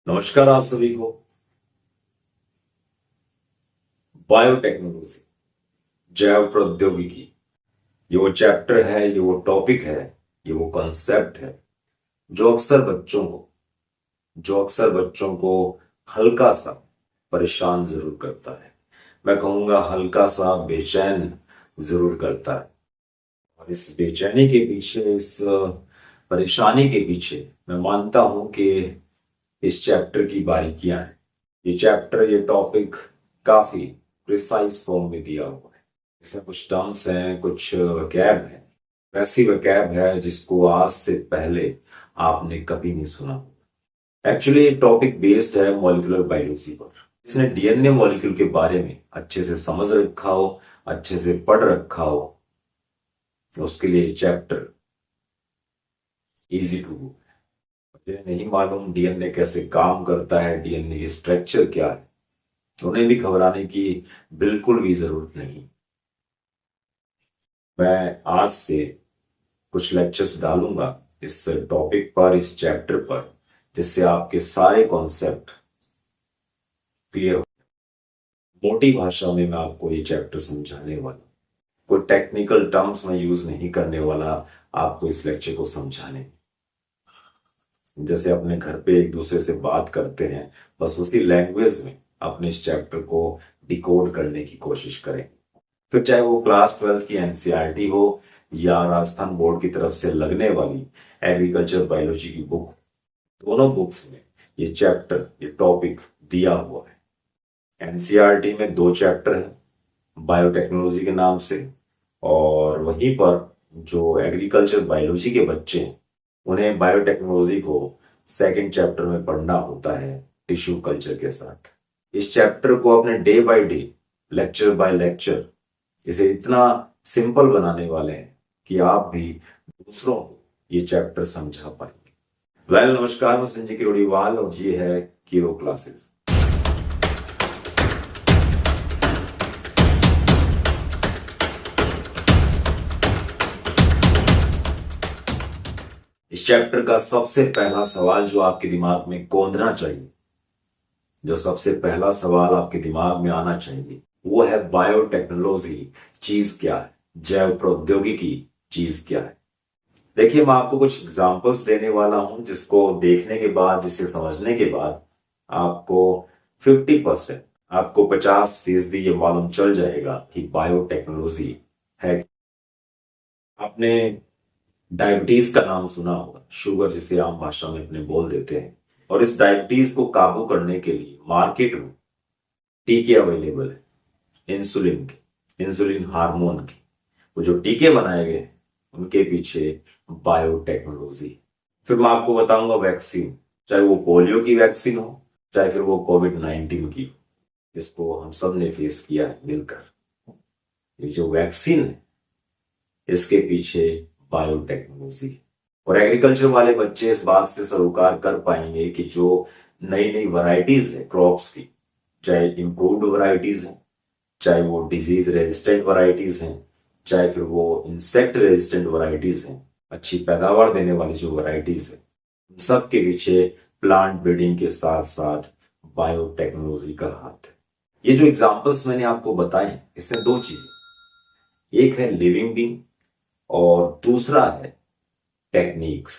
नमस्कार आप सभी को। बायोटेक्नोलॉजी, जैव प्रौद्योगिकी, ये वो चैप्टर है, ये वो टॉपिक है, ये वो कॉन्सेप्ट है जो अक्सर बच्चों को हल्का सा परेशान जरूर करता है। मैं कहूंगा हल्का सा बेचैन जरूर करता है। और इस बेचैनी के पीछे, इस परेशानी के पीछे मैं मानता हूं कि इस चैप्टर की बारीकियां हैं। ये टॉपिक काफी प्रिसाइज फॉर्म में दिया हुआ है। इसमें कुछ टर्म्स हैं, कुछ वकैब है, वैसी वकैब है जिसको आज से पहले आपने कभी नहीं सुना। एक्चुअली ये टॉपिक बेस्ड है मॉलिक्यूलर बायोलॉजी पर। इसने डीएनए मॉलिक्यूल के बारे में अच्छे से समझ रखा हो, अच्छे से पढ़ रखा हो, उसके लिए चैप्टर इजी टू गो। मुझे नहीं मालूम डीएनए कैसे काम करता है, डीएनए की स्ट्रक्चर क्या है, उन्हें भी घबराने की बिल्कुल भी जरूरत नहीं। मैं आज से कुछ लेक्चर्स डालूंगा इस टॉपिक पर, इस चैप्टर पर, जिससे आपके सारे कॉन्सेप्ट क्लियर हो। मोटी भाषा में मैं आपको ये चैप्टर समझाने वाला, कोई टेक्निकल टर्म्स में यूज नहीं करने वाला आपको इस लेक्चर को समझाने। जैसे अपने घर पे एक दूसरे से बात करते हैं, बस उसी लैंग्वेज में अपने इस चैप्टर को डिकोड करने की कोशिश करें। फिर चाहे वो क्लास 12 की एनसीईआरटी हो या राजस्थान बोर्ड की तरफ से लगने वाली एग्रीकल्चर बायोलॉजी की बुक, दोनों बुक्स में ये चैप्टर, ये टॉपिक दिया हुआ है। एनसीईआरटी में 2 चैप्टर है बायोटेक्नोलॉजी के नाम से, और वहीं पर जो एग्रीकल्चर बायोलॉजी के बच्चे हैं उन्हें बायोटेक्नोलॉजी को सेकंड चैप्टर में पढ़ना होता है टिश्यू कल्चर के साथ। इस चैप्टर को अपने day by day, lecture by lecture, इसे इतना सिंपल बनाने वाले हैं कि आप भी दूसरों को ये चैप्टर समझा पाएंगे। नमस्कार, मैं संजय किरोड़ीवाल और ये है किरो क्लासेस। इस चैप्टर का सबसे पहला सवाल जो आपके दिमाग में कौंधना चाहिए, जो सबसे पहला सवाल आपके दिमाग में आना चाहिए, वो है बायोटेक्नोलॉजी चीज क्या है, जैव प्रौद्योगिकी चीज क्या है। देखिए, मैं आपको कुछ एग्जांपल्स देने वाला हूं जिसको देखने के बाद, जिसे समझने के बाद आपको 50%, आपको 50% ये मालूम चल जाएगा कि बायोटेक्नोलॉजी है। आपने डायबिटीज का नाम सुना होगा, शुगर जिसे आम भाषा में अपने बोल देते हैं। और इस डायबिटीज को काबू करने के लिए मार्केट में टीके अवेलेबल है, इंसुलिन के, इंसुलिन हार्मोन के। वो जो टीके बनाए गए उनके पीछे बायोटेक्नोलॉजी। फिर मैं आपको बताऊंगा वैक्सीन, चाहे वो पोलियो की वैक्सीन हो, चाहे फिर वो कोविड-19 की, जिसको हम सब ने फेस किया है मिलकर। ये जो वैक्सीन है, इसके पीछे बायोटेक्नोलॉजी। और एग्रीकल्चर वाले बच्चे इस बात से सरोकार कर पाएंगे कि जो नई नई वैरायटीज है क्रॉप्स की, चाहे इंप्रूव्ड वैरायटीज हैं, चाहे वो डिजीज रेजिस्टेंट वैरायटीज हैं, चाहे फिर वो इंसेक्ट रेजिस्टेंट वैरायटीज हैं, अच्छी पैदावार देने वाली जो वैरायटीज है, उन सब के पीछे प्लांट ब्रीडिंग के साथ साथ बायोटेक्नोलॉजी का हाथ है। ये जो एग्जांपल्स मैंने आपको बताए हैं, इसमें 2 चीजें, एक है लिविंग बीइंग और दूसरा है टेक्निक्स,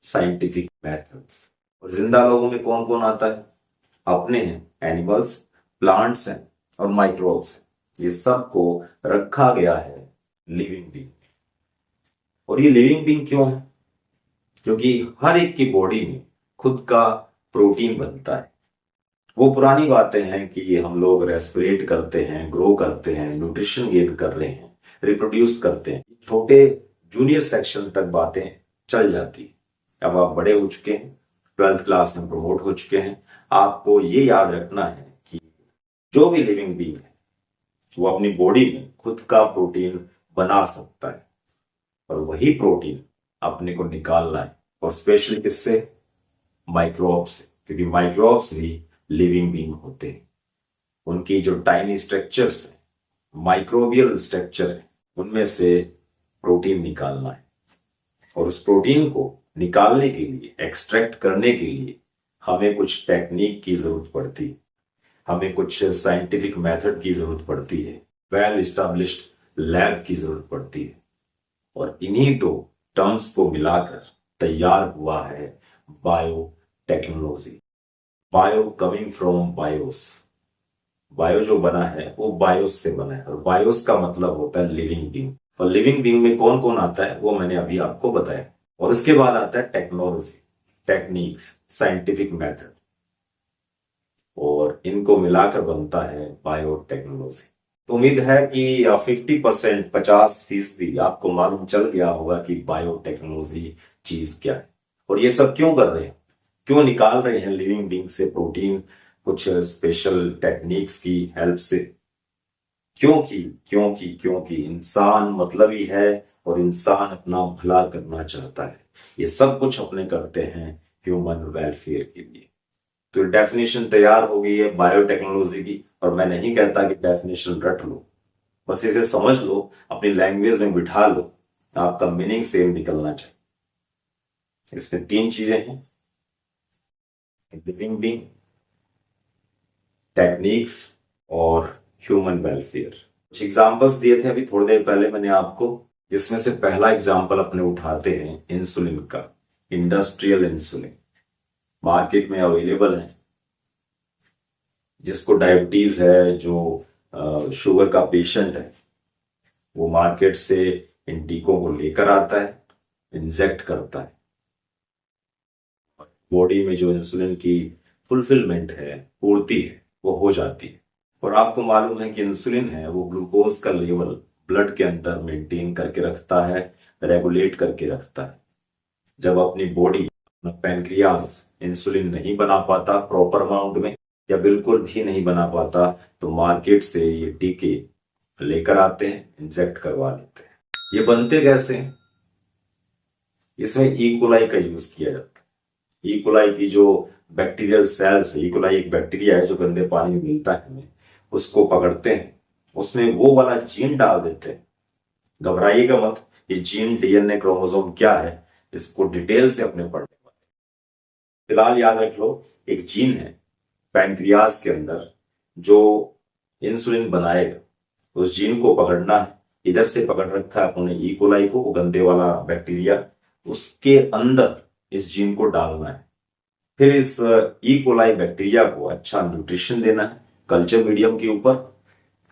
साइंटिफिक मेथड्स। और जिंदा लोगों में कौन कौन आता है? अपने हैं, एनिमल्स, प्लांट्स हैं और माइक्रोब्स हैं। ये सब को रखा गया है लिविंग बीइंग। और ये लिविंग बीइंग क्यों है? क्योंकि हर एक की बॉडी में खुद का प्रोटीन बनता है। वो पुरानी बातें हैं कि हम लोग रेस्पिरेट करते हैं, ग्रो करते हैं, न्यूट्रिशन गेन कर रहे हैं, रिप्रोड्यूस करते हैं, छोटे जूनियर सेक्शन तक बातें चल जाती। अब आप बड़े हो चुके हैं, 12th क्लास में प्रमोट हो चुके हैं, आपको ये याद रखना है कि जो भी लिविंग बीइंग है वो अपनी बॉडी में खुद का प्रोटीन बना सकता है, और वही प्रोटीन अपने को निकालना है। और स्पेशली किससे? माइक्रोब्स से, क्योंकि माइक्रोब्स भी लिविंग बीइंग होते हैं। उनकी जो टाइनी स्ट्रक्चर्स है, माइक्रोबियल स्ट्रक्चर है, उनमें से प्रोटीन निकालना है। और उस प्रोटीन को निकालने के लिए, एक्सट्रैक्ट करने के लिए हमें कुछ टेक्निक की जरूरत पड़ती है, हमें कुछ साइंटिफिक मेथड की जरूरत पड़ती है, वेल इस्टेब्लिश्ड लैब की जरूरत पड़ती है। और इन्हीं दो टर्म्स को मिलाकर तैयार हुआ है bio technology. Bio coming from BIOS. Bio जो बना है वो बायोस से बना है, और बायोस का मतलब होता है लिविंग बींग। और लिविंग बींग में कौन कौन आता है वो मैंने अभी आपको बताया। और उसके बाद आता है टेक्नोलॉजी, टेक्निक्स, साइंटिफिक मेथड, और इनको मिलाकर बनता है बायोटेक्नोलॉजी। तो उम्मीद है कि 50%, 50% आपको मालूम चल गया होगा कि बायोटेक्नोलॉजी चीज क्या है और ये सब क्यों कर रहे हैं, क्यों निकाल रहे हैं लिविंग बींग से प्रोटीन कुछ स्पेशल टेक्निक्स की हेल्प से। क्योंकि इंसान मतलबी है और इंसान अपना भला करना चाहता है। ये सब कुछ अपने करते हैं ह्यूमन वेलफेयर के लिए। तो डेफिनेशन तैयार हो गई है बायोटेक्नोलॉजी की, और मैं नहीं कहता कि डेफिनेशन रट लो, बस इसे समझ लो, अपनी लैंग्वेज में बिठा लो, आपका मीनिंग सेम निकलना चाहिए। इसमें तीन चीजें हैं, लिविंग बीइंग, टेक्निक्स और ह्यूमन वेलफेयर। कुछ एग्जांपल्स दिए थे अभी थोड़ी देर पहले मैंने आपको, जिसमें से पहला एग्जांपल अपने उठाते हैं इंसुलिन का। इंडस्ट्रियल इंसुलिन मार्केट में अवेलेबल है। जिसको डायबिटीज है, जो शुगर का पेशेंट है, वो मार्केट से इन टीकों को लेकर आता है, इंजेक्ट करता है। बॉडी में जो इंसुलिन की फुलफिलमेंट है, पूर्ति है, वो हो जाती है। और आपको मालूम है कि इंसुलिन है वो ग्लूकोज का लेवल ब्लड के अंदर मेंटेन करके रखता है, रेगुलेट करके रखता है। जब अपनी बॉडी, अपना पैनक्रियाज इंसुलिन नहीं बना पाता प्रॉपर अमाउंट में, या बिल्कुल भी नहीं बना पाता, तो मार्केट से ये टीके लेकर आते हैं, इंजेक्ट करवा लेते हैं। ये बनते कैसे हैं? इसमें इकोलाई का यूज किया जाता है। इकोलाई की जो बैक्टीरियल सेल्स है, इकोलाई एक बैक्टीरिया है जो गंदे पानी में मिलता है हमें, उसको पकड़ते हैं, उसमें वो वाला जीन डाल देते हैं। घबराइएगा मत, ये जीन, डीएनए, क्रोमोसोम क्या है, इसको डिटेल से अपने पढ़ने वाले। फिलहाल याद रख लो, एक जीन है पैनक्रियाज के अंदर जो इंसुलिन बनाएगा। उस जीन को पकड़ना है, इधर से पकड़ रखा है उन्होंने इकोलाई को, वो गंदे वाला बैक्टीरिया, उसके अंदर इस जीन को डालना है। फिर इस इकोलाई बैक्टीरिया को अच्छा न्यूट्रिशन देना है कल्चर मीडियम के ऊपर।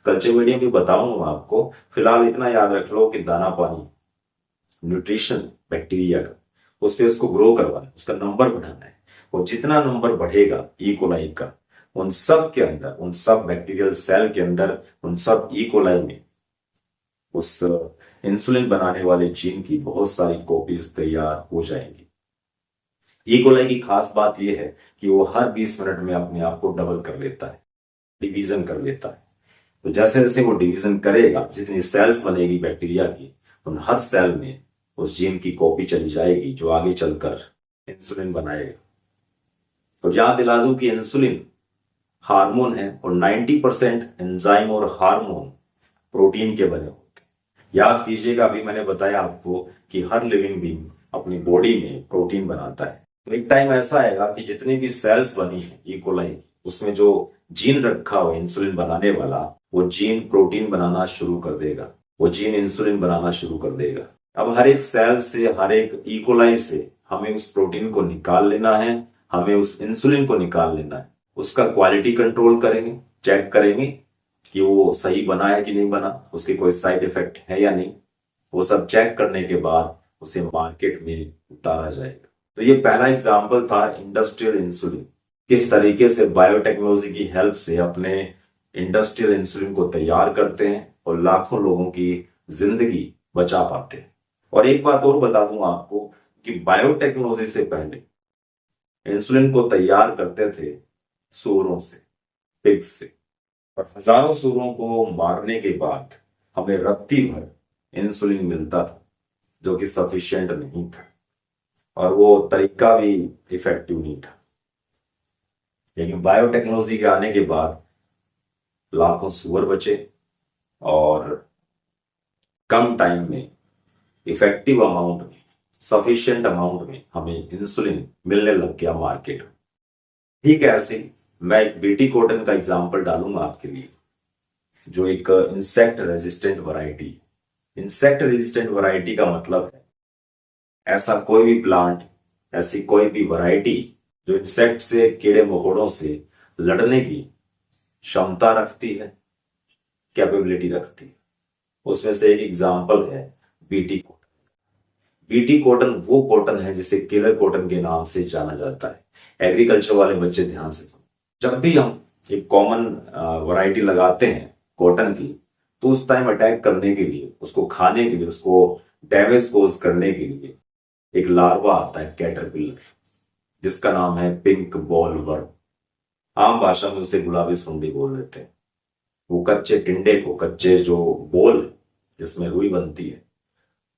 कल्चर मीडियम भी बताऊंगा आपको, फिलहाल इतना याद रख लो कि दाना पानी, न्यूट्रिशन बैक्टीरिया का, उस पर उसको ग्रो करवाना है, उसका नंबर बढ़ाना है। और जितना नंबर बढ़ेगा इकोलाई का, उन सब के अंदर, उन सब बैक्टीरियल सेल के अंदर, उन सब इकोलाई में उस इंसुलिन बनाने वाले जीन की बहुत सारी कॉपीज तैयार हो जाएंगी। इकोलाई की खास बात यह है कि वो हर 20 मिनट में अपने आप को डबल कर लेता है, डिवीजन कर लेता है। तो जैसे जैसे वो डिवीजन करेगा, जितनी सेल्स बनेगी बैक्टीरिया की, उन हर सेल में उस जीन की कॉपी चली जाएगी जो आगे चलकर इंसुलिन बनाएगा। तो याद दिला दूं कि इंसुलिन हार्मोन है और 90% एंजाइम और हार्मोन प्रोटीन के बने होते हैं। याद कीजिएगा, अभी मैंने बताया आपको कि हर लिविंग बीइंग अपनी बॉडी में प्रोटीन बनाता है। तो एक टाइम ऐसा आएगा कि जितनी भी सेल्स बनी है इकोलाई, उसमें जो जीन रखा हुआ इंसुलिन बनाने वाला, वो जीन प्रोटीन बनाना शुरू कर देगा, वो जीन इंसुलिन बनाना शुरू कर देगा। अब हर एक सेल से, हर एक इकोलाई से हमें उस प्रोटीन को निकाल लेना है, हमें उस इंसुलिन को निकाल लेना है। उसका क्वालिटी कंट्रोल करेंगे, चेक करेंगे कि वो सही बना है कि नहीं बना, उसके कोई साइड इफेक्ट है या नहीं। वो सब चेक करने के बाद उसे मार्केट में उतारा जाएगा। तो ये पहला एग्जाम्पल था इंडस्ट्रियल इंसुलिन, किस तरीके से बायोटेक्नोलॉजी की हेल्प से अपने इंडस्ट्रियल इंसुलिन को तैयार करते हैं और लाखों लोगों की जिंदगी बचा पाते हैं। और एक बात और बता दूं आपको कि बायोटेक्नोलॉजी से पहले इंसुलिन को तैयार करते थे सूअरों से, पिग्स से, और हजारों सूअरों को मारने के बाद हमें रत्ती भर इंसुलिन मिलता था, जो कि सफिशिएंट नहीं था और वो तरीका भी इफेक्टिव नहीं था। लेकिन बायोटेक्नोलॉजी के आने के बाद लाखों सूअर बचे और कम टाइम में, इफेक्टिव अमाउंट में, सफिशिएंट अमाउंट में हमें इंसुलिन मिलने लग गया मार्केट में। ठीक है, ऐसे ही मैं एक बीटी कॉटन का एग्जांपल डालूंगा आपके लिए, जो एक insect resistant variety. Insect resistant variety का मतलब है ऐसा कोई भी प्लांट, ऐसी कोई भी वैरायटी जो इंसेक्ट से, कीड़े मकोड़ों से लड़ने की क्षमता रखती है, कैपेबिलिटी रखती है। उसमें से एक एग्जांपल है बीटी कॉटन। बीटी कॉटन वो कॉटन है जिसे किलर कॉटन के नाम से जाना जाता है। एग्रीकल्चर वाले बच्चे ध्यान से सुनो, जब भी हम एक कॉमन वैरायटी लगाते हैं कॉटन की, तो उस टाइम अटैक करने के लिए, उसको खाने के लिए, उसको डैमेज कोज करने के लिए एक लार्वा आता है, कैटरपिलर, जिसका नाम है पिंक बॉल वर्म। आम भाषा में उसे गुलाबी सुंडी बोल देते हैं। वो कच्चे टिंडे को, कच्चे जो बोल जिसमें रुई बनती है,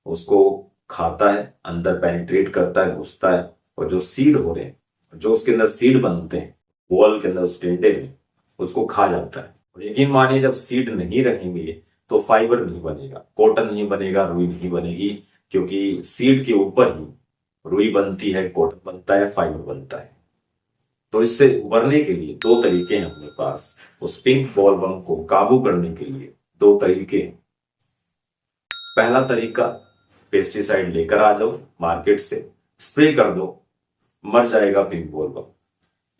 उसको खाता है, अंदर पेनिट्रेट करता है, घुसता है, और जो सीड हो रहे हैं, जो उसके अंदर सीड बनते हैं बॉल के अंदर, उस टिंडे में, उसको खा जाता है। और यकीन मानिए, जब सीड नहीं रहेंगे तो फाइबर नहीं बनेगा, कॉटन नहीं बनेगा, रुई नहीं बनेगी, क्योंकि सीड के ऊपर ही रुई बनती है, कॉटन बनता है, फाइबर बनता है। तो इससे उबरने के लिए दो तरीके हैं अपने पास। उस पिंक बॉलवर्म को काबू करने के लिए दो तरीके हैं। पहला तरीका, पेस्टिसाइड लेकर आ जाओ मार्केट से, स्प्रे कर दो, मर जाएगा पिंक बॉलवर्म।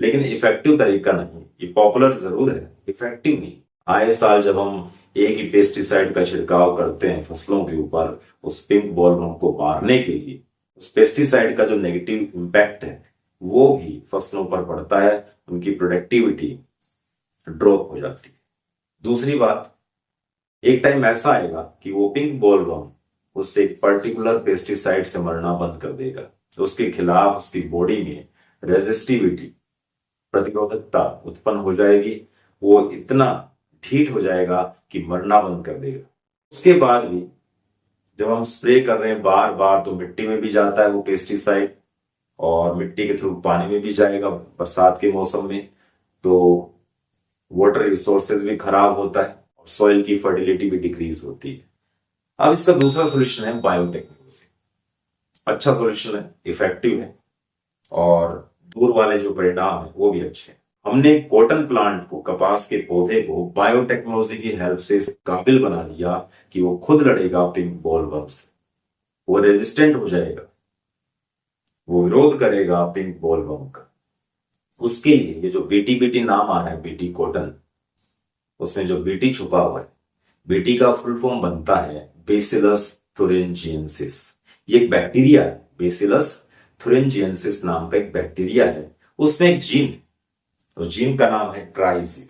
लेकिन इफेक्टिव तरीका नहीं, ये पॉपुलर जरूर है, इफेक्टिव नहीं। आए साल जब हम एक ही पेस्टिसाइड का छिड़काव करते हैं फसलों के ऊपर उस पिंक बॉलवर्म को मारने के लिए, उस पेस्टिसाइड का जो नेगेटिव इम्पैक्ट है वो भी फसलों पर पड़ता है, उनकी प्रोडक्टिविटी ड्रॉप हो जाती है। दूसरी बात, एक टाइम ऐसा आएगा कि वो पिंक बॉलवर्म उससे एक पर्टिकुलर पेस्टिसाइड से मरना बंद कर देगा, तो उसके खिलाफ उसकी बॉडी में रेजिस्टिविटी, प्रतिरोधकता उत्पन्न हो जाएगी। वो इतना ढीठ हो जाएगा कि मरना बंद कर देगा। उसके बाद भी जब हम स्प्रे कर रहे हैं बार बार, तो मिट्टी में भी जाता है वो पेस्टिसाइड, और मिट्टी के थ्रू पानी में भी जाएगा बरसात के मौसम में, तो वाटर रिसोर्सेज भी खराब होता है और सॉइल की फर्टिलिटी भी डिक्रीज होती है। अब इसका दूसरा सोल्यूशन है बायोटेक्नोलॉजी। अच्छा सोल्यूशन है, इफेक्टिव है, और दूर वाले जो परिणाम है वो भी अच्छे हैं। हमने कॉटन प्लांट को, कपास के पौधे को बायोटेक्नोलॉजी की हेल्प से इस काबिल बना दिया कि वो खुद लड़ेगा पिंक बॉलवर्म से, वो रेजिस्टेंट हो जाएगा, वो विरोध करेगा पिंक बॉलवर्म का। उसके लिए ये जो बीटी बीटी नाम आ रहा है, बीटी कॉटन, उसमें जो बीटी छुपा हुआ है, बीटी का फुल फॉर्म बनता है बेसिलस थुरिंजिएंसिस। ये एक बैक्टीरिया है, बेसिलस थुरिंजिएंसिस नाम का एक बैक्टीरिया है। उसमें एक जीन है, तो जीन का नाम है क्राइजीन।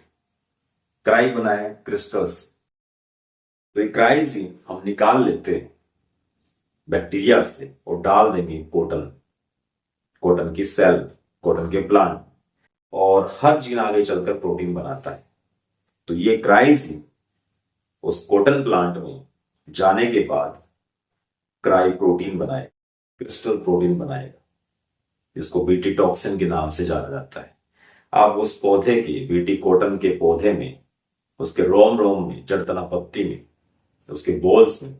क्राई बना है क्रिस्टल्स, तो ये क्राइजीन हम निकाल लेते हैं बैक्टीरिया से और डाल देंगे कॉटन, कॉटन की सेल, कॉटन के प्लांट, और हर जीन आगे चलकर प्रोटीन बनाता है। तो ये क्राइजीन उस कॉटन प्लांट में जाने के बाद क्राई प्रोटीन बनाएगा, क्रिस्टल प्रोटीन बनाएगा, जिसको बीटी टॉक्सिन के नाम से जाना जाता है। अब उस पौधे के, बीटी कॉटन के पौधे में, उसके रोम रोम में, जड़ तना पत्ती में, उसके बोल्स में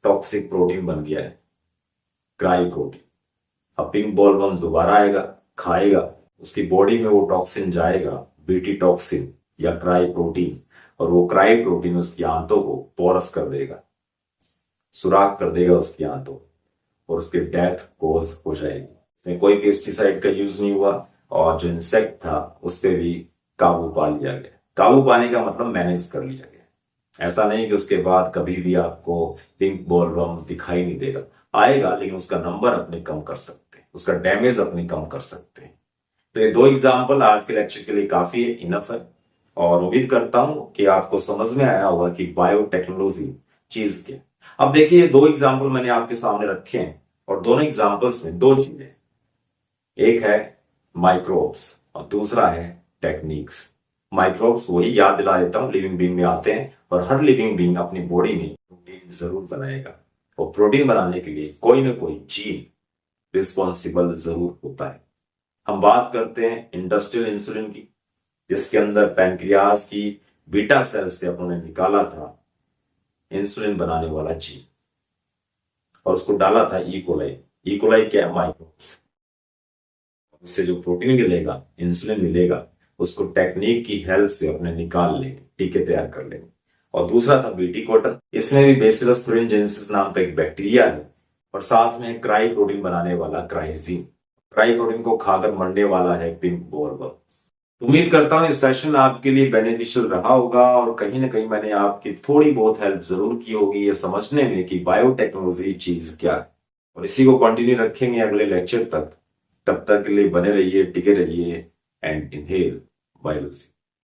टॉक्सिक प्रोटीन बन गया है, क्राई प्रोटीन। अब पिंक बॉलवर्म दोबारा आएगा, खाएगा, उसकी बॉडी में वो टॉक्सिन जाएगा, बीटी टॉक्सिन या क्राई प्रोटीन, और वो क्राई प्रोटीन उसकी आंतों को पोरस कर देगा, सुराख कर देगा उसकी आंतों, और उसकी डेथ कोज हो जाएगी। इसमें कोई पेस्टिसाइड का यूज नहीं हुआ, और जो इंसेक्ट था उस पर भी काबू पा लिया गया। काबू पाने का मतलब मैनेज कर लिया गया। ऐसा नहीं कि उसके बाद कभी भी आपको पिंक बॉलवर्म दिखाई नहीं देगा, आएगा, लेकिन उसका नंबर अपने कम कर सकते हैं, उसका डैमेज अपने कम कर सकते हैं। तो ये दो एग्जाम्पल आज के लेक्चर के लिए काफी है, इनफ है, और उम्मीद करता हूं कि आपको समझ में आया होगा कि बायोटेक्नोलॉजी चीज क्या। अब देखिए, ये दो एग्जाम्पल मैंने आपके सामने रखे हैं, और दोनों एग्जाम्पल्स में दो चीजें, एक है माइक्रोब्स और दूसरा है टेक्निक्स। माइक्रोब्स वही याद दिला देता हूं, लिविंग बीइंग में आते हैं, और हर लिविंग बीइंग अपनी बॉडी में प्रोटीन जरूर बनाएगा, और प्रोटीन बनाने के लिए कोई ना कोई जीन रिस्पॉन्सिबल जरूर होता है। हम बात करते हैं इंडस्ट्रियल इंसुलिन की, जिसके अंदर पैंक्रियाज की बीटा सेल से उन्होंने निकाला था इंसुलिन बनाने वाला जीन, और उसको डाला था इकोलाई। इकोलाई क्या है? माइक्रोब्स। उससे जो प्रोटीन मिलेगा, इंसुलिन मिलेगा, उसको टेक्निक की हेल्प से अपने निकाल लेंगे, टीके तैयार कर लेंगे। और दूसरा था बीटी कॉटन, इसमें भी बेसिलस thuringiensis नाम का एक बैक्टीरिया है और साथ में क्राई प्रोटीन बनाने वाला क्राइजीन। क्राई प्रोटीन को खाकर मरने वाला है पिंक बोरवर्म। उम्मीद करता हूं इस सेशन आपके लिए बेनिफिशियल रहा होगा और कहीं ना कहीं मैंने आपकी थोड़ी बहुत हेल्प जरूर की होगी ये समझने में कि बायोटेक्नोलॉजी चीज क्या है। और इसी को कंटिन्यू रखेंगे अगले लेक्चर तक। तब तक के लिए बने रहिए, टिके रहिए एंड इनहेल बायोलॉजी।